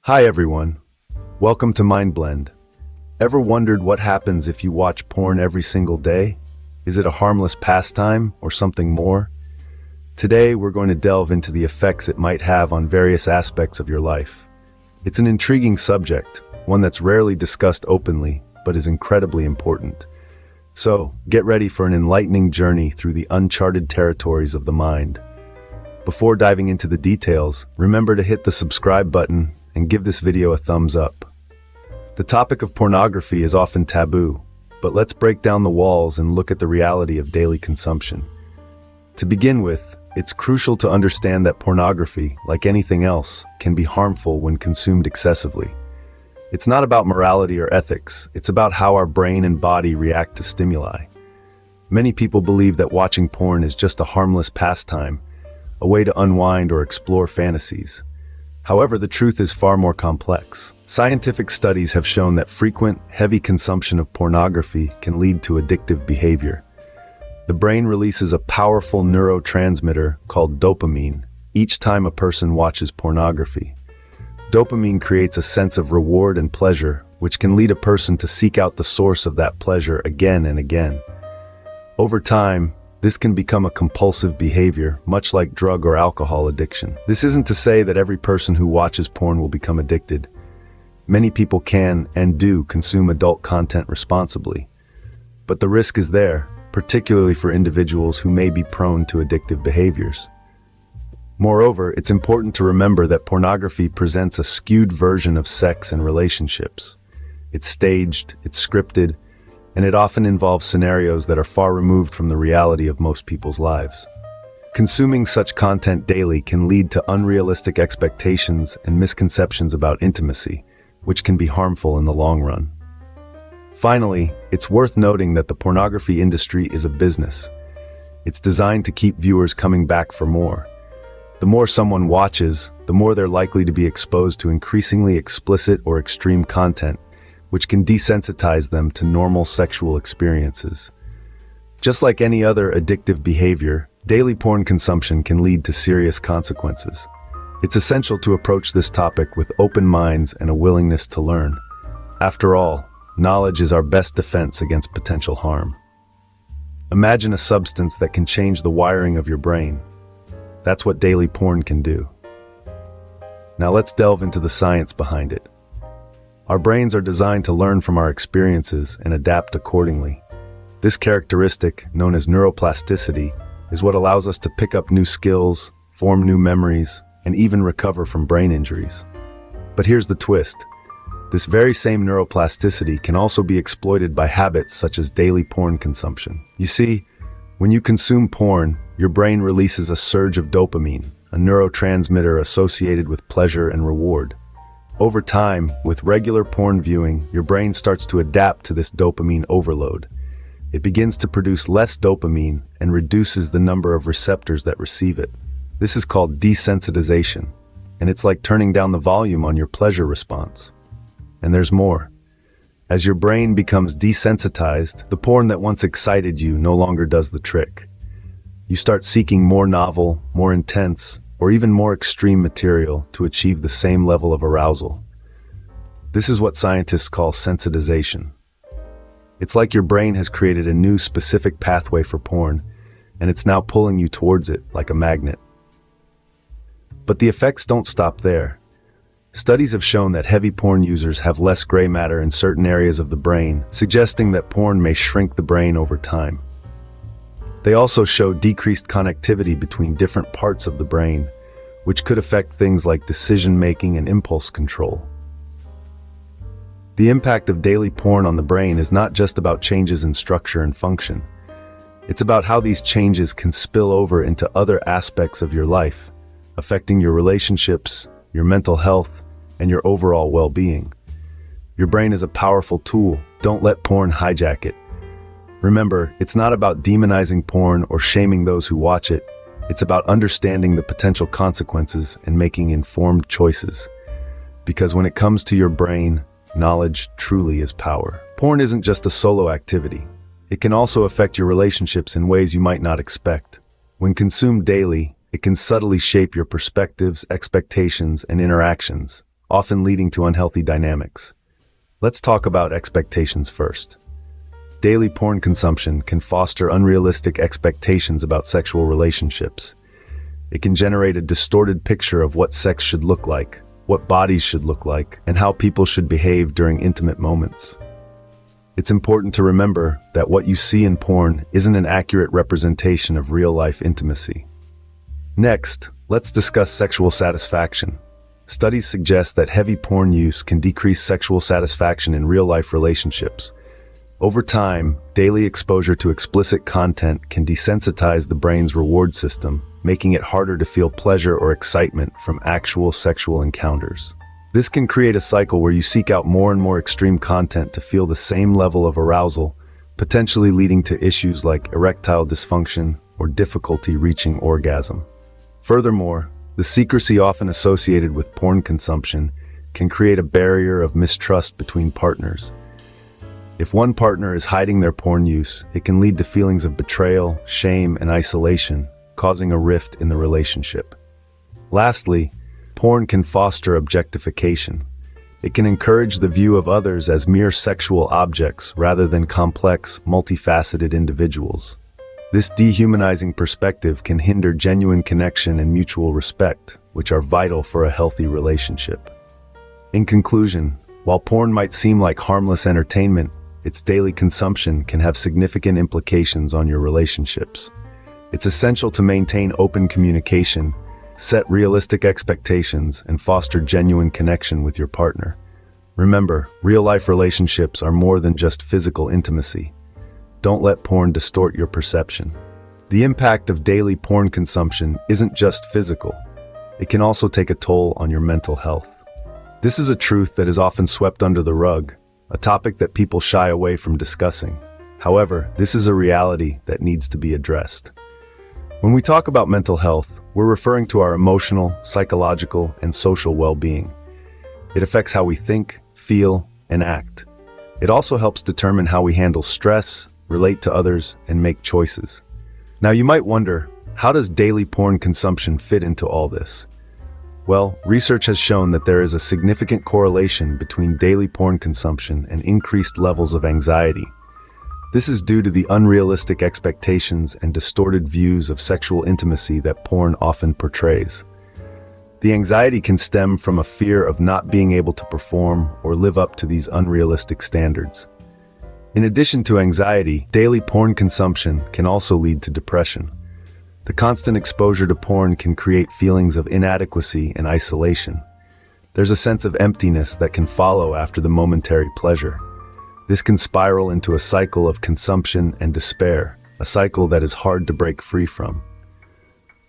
Hi everyone, welcome to MindBlend. Ever wondered what happens if you watch porn every single day? Is it a harmless pastime or something more? Today we're going to delve into the effects it might have on various aspects of your life. It's an intriguing subject, one that's rarely discussed openly, but is incredibly important. So, get ready for an enlightening journey through the uncharted territories of the mind. Before diving into the details, remember to hit the subscribe button and give this video a thumbs up. The topic of pornography is often taboo, but let's break down the walls and look at the reality of daily consumption. To begin with, it's crucial to understand that pornography, like anything else, can be harmful when consumed excessively. It's not about morality or ethics, it's about how our brain and body react to stimuli. Many people believe that watching porn is just a harmless pastime, a way to unwind or explore fantasies. However, the truth is far more complex. Scientific studies have shown that frequent, heavy consumption of pornography can lead to addictive behavior. The brain releases a powerful neurotransmitter called dopamine each time a person watches pornography. Dopamine creates a sense of reward and pleasure, which can lead a person to seek out the source of that pleasure again and again. Over time, this can become a compulsive behavior, much like drug or alcohol addiction. This isn't to say that every person who watches porn will become addicted. Many people can and do consume adult content responsibly. But the risk is there, particularly for individuals who may be prone to addictive behaviors. Moreover, it's important to remember that pornography presents a skewed version of sex and relationships. It's staged, it's scripted, and it often involves scenarios that are far removed from the reality of most people's lives. Consuming such content daily can lead to unrealistic expectations and misconceptions about intimacy, which can be harmful in the long run. Finally, it's worth noting that the pornography industry is a business. It's designed to keep viewers coming back for more. The more someone watches, the more they're likely to be exposed to increasingly explicit or extreme content, which can desensitize them to normal sexual experiences. Just like any other addictive behavior, daily porn consumption can lead to serious consequences. It's essential to approach this topic with open minds and a willingness to learn. After all, knowledge is our best defense against potential harm. Imagine a substance that can change the wiring of your brain. That's what daily porn can do. Now let's delve into the science behind it. Our brains are designed to learn from our experiences and adapt accordingly. This characteristic, known as neuroplasticity, is what allows us to pick up new skills, form new memories, and even recover from brain injuries. But here's the twist. This very same neuroplasticity can also be exploited by habits such as daily porn consumption. You see, when you consume porn, your brain releases a surge of dopamine, a neurotransmitter associated with pleasure and reward. Over time, with regular porn viewing, your brain starts to adapt to this dopamine overload. It begins to produce less dopamine and reduces the number of receptors that receive it. This is called desensitization, and it's like turning down the volume on your pleasure response. And there's more. As your brain becomes desensitized, the porn that once excited you no longer does the trick. You start seeking more novel, more intense, or even more extreme material to achieve the same level of arousal. This is what scientists call sensitization. It's like your brain has created a new specific pathway for porn, and it's now pulling you towards it like a magnet. But the effects don't stop there. Studies have shown that heavy porn users have less gray matter in certain areas of the brain, suggesting that porn may shrink the brain over time. They also show decreased connectivity between different parts of the brain, which could affect things like decision-making and impulse control. The impact of daily porn on the brain is not just about changes in structure and function. It's about how these changes can spill over into other aspects of your life, affecting your relationships, your mental health, and your overall well-being. Your brain is a powerful tool. Don't let porn hijack it. Remember, it's not about demonizing porn or shaming those who watch it. It's about understanding the potential consequences and making informed choices. Because when it comes to your brain, knowledge truly is power. Porn isn't just a solo activity. It can also affect your relationships in ways you might not expect. When consumed daily, it can subtly shape your perspectives, expectations, and interactions, often leading to unhealthy dynamics. Let's talk about expectations first. Daily porn consumption can foster unrealistic expectations about sexual relationships. It can generate a distorted picture of what sex should look like, what bodies should look like, and how people should behave during intimate moments. It's important to remember that what you see in porn isn't an accurate representation of real-life intimacy. Next, let's discuss sexual satisfaction. Studies suggest that heavy porn use can decrease sexual satisfaction in real-life relationships. Over time, daily exposure to explicit content can desensitize the brain's reward system, making it harder to feel pleasure or excitement from actual sexual encounters. This can create a cycle where you seek out more and more extreme content to feel the same level of arousal, potentially leading to issues like erectile dysfunction or difficulty reaching orgasm. Furthermore, the secrecy often associated with porn consumption can create a barrier of mistrust between partners. If one partner is hiding their porn use, it can lead to feelings of betrayal, shame, and isolation, causing a rift in the relationship. Lastly, porn can foster objectification. It can encourage the view of others as mere sexual objects rather than complex, multifaceted individuals. This dehumanizing perspective can hinder genuine connection and mutual respect, which are vital for a healthy relationship. In conclusion, while porn might seem like harmless entertainment, its daily consumption can have significant implications on your relationships. It's essential to maintain open communication, set realistic expectations, and foster genuine connection with your partner. Remember, real-life relationships are more than just physical intimacy. Don't let porn distort your perception. The impact of daily porn consumption isn't just physical. It can also take a toll on your mental health. This is a truth that is often swept under the rug, a topic that people shy away from discussing. However, this is a reality that needs to be addressed. When we talk about mental health, we're referring to our emotional, psychological, and social well-being. It affects how we think, feel, and act. It also helps determine how we handle stress, relate to others, and make choices. Now you might wonder, how does daily porn consumption fit into all this? Well, research has shown that there is a significant correlation between daily porn consumption and increased levels of anxiety. This is due to the unrealistic expectations and distorted views of sexual intimacy that porn often portrays. The anxiety can stem from a fear of not being able to perform or live up to these unrealistic standards. In addition to anxiety, daily porn consumption can also lead to depression. The constant exposure to porn can create feelings of inadequacy and isolation. There's a sense of emptiness that can follow after the momentary pleasure. This can spiral into a cycle of consumption and despair, a cycle that is hard to break free from.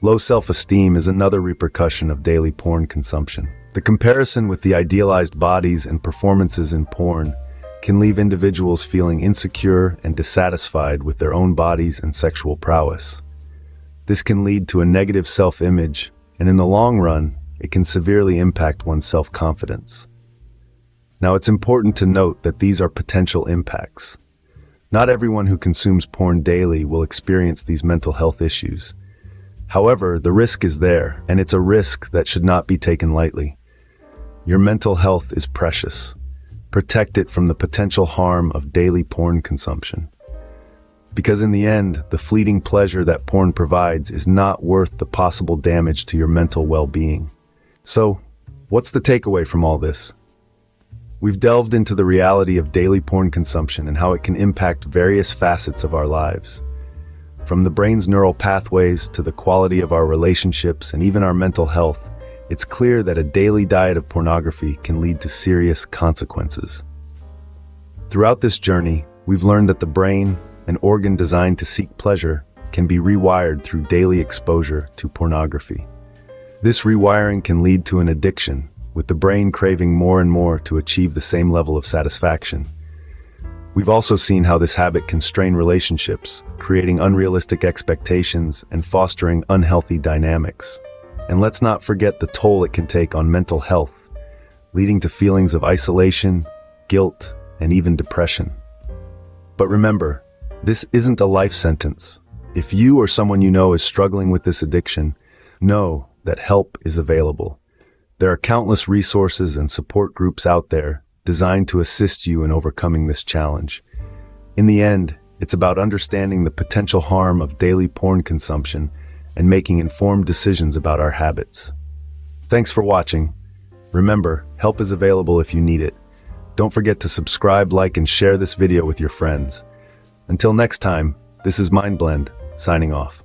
Low self-esteem is another repercussion of daily porn consumption. The comparison with the idealized bodies and performances in porn can leave individuals feeling insecure and dissatisfied with their own bodies and sexual prowess. This can lead to a negative self-image, and in the long run, it can severely impact one's self-confidence. Now, it's important to note that these are potential impacts. Not everyone who consumes porn daily will experience these mental health issues. However, the risk is there, and it's a risk that should not be taken lightly. Your mental health is precious. Protect it from the potential harm of daily porn consumption. Because in the end, the fleeting pleasure that porn provides is not worth the possible damage to your mental well-being. So, what's the takeaway from all this? We've delved into the reality of daily porn consumption and how it can impact various facets of our lives. From the brain's neural pathways to the quality of our relationships and even our mental health, it's clear that a daily diet of pornography can lead to serious consequences. Throughout this journey, we've learned that the brain, an organ designed to seek pleasure, can be rewired through daily exposure to pornography. This rewiring can lead to an addiction, with the brain craving more and more to achieve the same level of satisfaction. We've also seen how this habit can strain relationships, creating unrealistic expectations and fostering unhealthy dynamics. And let's not forget the toll it can take on mental health, leading to feelings of isolation, guilt, and even depression. But remember, this isn't a life sentence. If you or someone you know is struggling with this addiction, know that help is available. There are countless resources and support groups out there designed to assist you in overcoming this challenge. In the end, it's about understanding the potential harm of daily porn consumption and making informed decisions about our habits. Thanks for watching. Remember, help is available if you need it. Don't forget to subscribe, like, and share this video with your friends. Until next time, this is MindBlend, signing off.